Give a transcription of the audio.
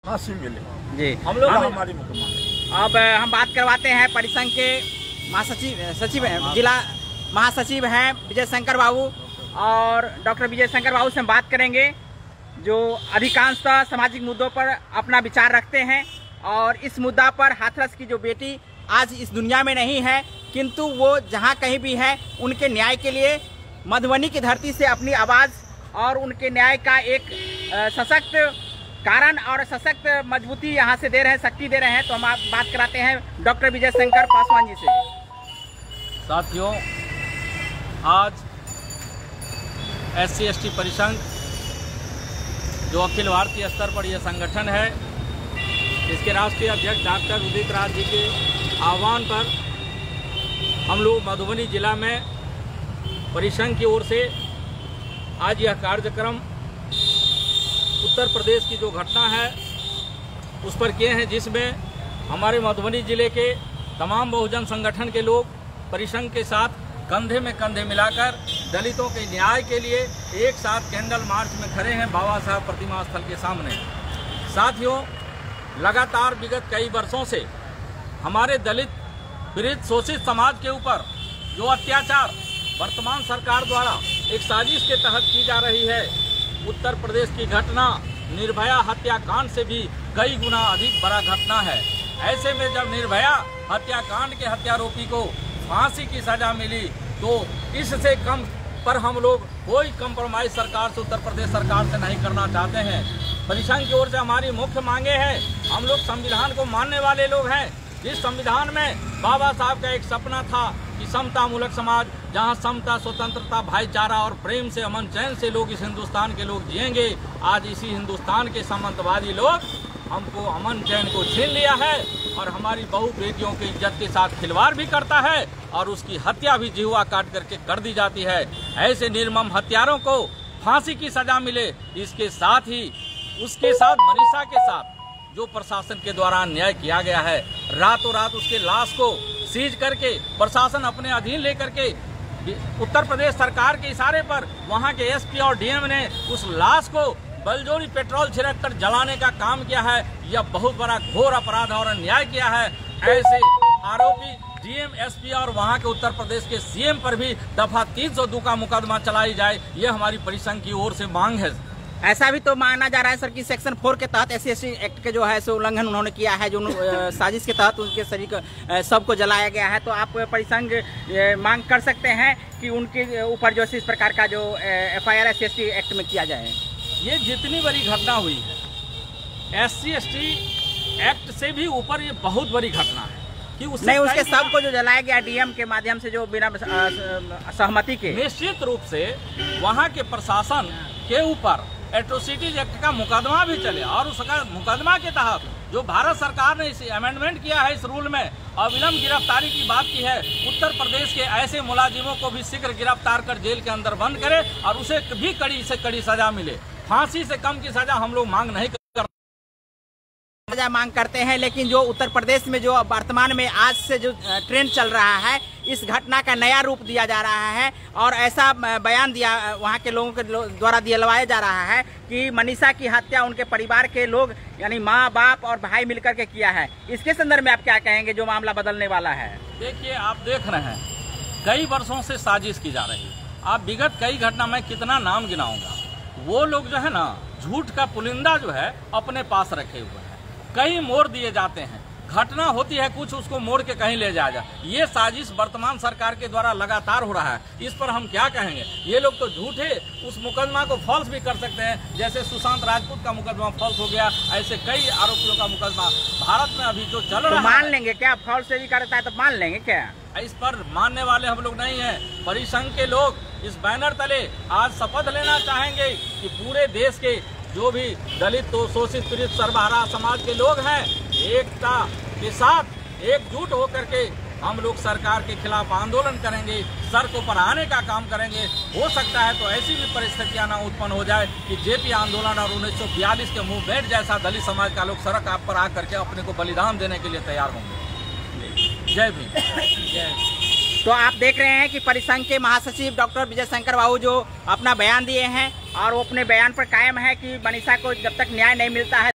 फांसी मिले जी। हम लोग हमारी मुख्यमंत्री। अब हम बात करवाते हैं परिसंघ के सचिव जिला महासचिव हैं विजय शंकर बाबू, और डॉक्टर विजय शंकर बाबू से हम बात करेंगे जो अधिकांशतः सामाजिक मुद्दों पर अपना विचार रखते हैं। और इस मुद्दा पर हाथरस की जो बेटी आज इस दुनिया में नहीं है, किंतु वो जहाँ कहीं भी है उनके न्याय के लिए मधुबनी की धरती से अपनी आवाज़ और उनके न्याय का एक सशक्त कारण और सशक्त मजबूती यहाँ से दे रहे हैं, शक्ति दे रहे हैं। तो हम आप बात कराते हैं डॉक्टर विजय शंकर पासवान जी से। साथियों, आज SC/ST परिसंघ जो अखिल भारतीय स्तर पर यह संगठन है, इसके राष्ट्रीय अध्यक्ष डॉक्टर उदित राज जी के आह्वान पर हम लोग मधुबनी जिला में परिसंघ की ओर से आज यह कार्यक्रम उत्तर प्रदेश की जो घटना है उस पर किए हैं, जिसमें हमारे मधुबनी जिले के तमाम बहुजन संगठन के लोग परिसंघ के साथ कंधे में कंधे मिलाकर दलितों के न्याय के लिए एक साथ कैंडल मार्च में खड़े हैं बाबा साहब प्रतिमा स्थल के सामने। साथियों, लगातार विगत कई वर्षों से हमारे दलित पीड़ित शोषित समाज के ऊपर जो अत्याचार वर्तमान सरकार द्वारा एक साजिश के तहत की जा रही है, उत्तर प्रदेश की घटना निर्भया हत्याकांड से भी कई गुना अधिक बड़ा घटना है। ऐसे में जब निर्भया हत्याकांड के हत्यारोपी को फांसी की सजा मिली, तो इससे कम पर हम लोग कोई कंप्रोमाइज सरकार से, उत्तर प्रदेश सरकार से नहीं करना चाहते हैं। परिसंघ की ओर से हमारी मुख्य मांगे हैं, हम लोग संविधान को मानने वाले लोग हैं। इस संविधान में बाबा साहब का एक सपना था कि समता मूलक समाज, जहां समता, स्वतंत्रता, भाईचारा और प्रेम से, अमन चैन से लोग इस हिंदुस्तान के लोग जिएंगे। आज इसी हिंदुस्तान के सामंतवादी लोग हमको अमन चैन को छीन लिया है और हमारी बहू बेटियों की इज्जत के साथ खिलवाड़ भी करता है और उसकी हत्या भी जिह्वा काट करके कर दी जाती है। ऐसे निर्मम हत्यारों को फांसी की सजा मिले, इसके साथ ही उसके साथ मनीषा के साथ जो प्रशासन के द्वारा अन्याय किया गया है, रातों रात उसके लाश को सीज करके प्रशासन अपने अधीन लेकर के उत्तर प्रदेश सरकार के इशारे पर वहां के SP और DM ने उस लाश को बलजोरी पेट्रोल छिड़क कर जलाने का काम किया है। यह बहुत बड़ा घोर अपराध और अन्याय किया है। ऐसे आरोपी DM, SP और वहां के उत्तर प्रदेश के CM पर भी दफा 302 का मुकदमा चलाई जाए, यह हमारी परिसंघ की ओर से मांग है। ऐसा भी तो माना जा रहा है सर कि सेक्शन 4 के तहत SC/ST एक्ट के जो है सो उल्लंघन उन्होंने किया है, जो साजिश के तहत उनके शरीर सबको जलाया गया है। तो आप परिसंघ मांग कर सकते हैं कि उनके ऊपर जो इस प्रकार का जो FIR SC/ST एक्ट में किया जाए। ये जितनी बड़ी घटना हुई है, SC/ST एक्ट से भी ऊपर ये बहुत बड़ी घटना है कि उसके सबको जो जलाया गया DM के माध्यम से, जो बिना सहमति के। निश्चित रूप से वहाँ के प्रशासन के ऊपर एट्रोसिटीज एक्ट का मुकदमा भी चले और उसका मुकदमा के तहत जो भारत सरकार ने इस अमेंडमेंट किया है, इस रूल में अविलंब गिरफ्तारी की बात की है। उत्तर प्रदेश के ऐसे मुलाजिमों को भी शीघ्र गिरफ्तार कर जेल के अंदर बंद करे और उसे भी कड़ी से कड़ी सजा मिले। फांसी से कम की सजा हम लोग मांग नहीं सजा मांग करते हैं, लेकिन जो उत्तर प्रदेश में जो वर्तमान में आज से जो ट्रेंड चल रहा है, इस घटना का नया रूप दिया जा रहा है और ऐसा बयान दिया वहाँ के लोगों के द्वारा दिलवाया जा रहा है कि मनीषा की हत्या उनके परिवार के लोग यानी माँ, बाप और भाई मिलकर के किया है। इसके संदर्भ में आप क्या कहेंगे जो मामला बदलने वाला है? देखिए, आप देख रहे हैं कई वर्षों से साजिश की जा रही है। आप विगत कई घटना में कितना नाम गिनाऊंगा, वो लोग जो है ना झूठ का पुलिंदा जो है अपने पास रखे हुए हैं, कई मोड़ दिए जाते हैं। घटना होती है कुछ, उसको मोड़ के कहीं ले जाया जाए। ये साजिश वर्तमान सरकार के द्वारा लगातार हो रहा है, इस पर हम क्या कहेंगे? ये लोग तो झूठे उस मुकदमा को फॉल्स भी कर सकते हैं, जैसे सुशांत राजपूत का मुकदमा फॉल्स हो गया, ऐसे कई आरोपियों का मुकदमा भारत में अभी जो चल रहा है। मान लेंगे क्या? फॉल्स भी करता है तो मान लेंगे क्या? इस पर मानने वाले हम लोग नहीं हैं। परिसंघ के लोग इस बैनर तले आज शपथ लेना चाहेंगे कि पूरे देश के जो भी दलित, तो शोषित, पीड़ित, सर्वहारा समाज के लोग हैं, एकता के साथ एकजुट होकर के हम लोग सरकार के खिलाफ आंदोलन करेंगे, सड़कों पर आने का काम करेंगे। हो सकता है तो ऐसी भी परिस्थितियां ना उत्पन्न हो जाए कि JP आंदोलन और 1942 के मूवमेंट जैसा दलित समाज का लोग सड़क आप पर आकर के अपने को बलिदान देने के लिए तैयार होंगे। जय भीम। तो आप देख रहे हैं कि परिसंघ के महासचिव डॉक्टर विजय शंकर बाबू जो अपना बयान दिए हैं और वो अपने बयान पर कायम है कि मनीषा को जब तक न्याय नहीं मिलता है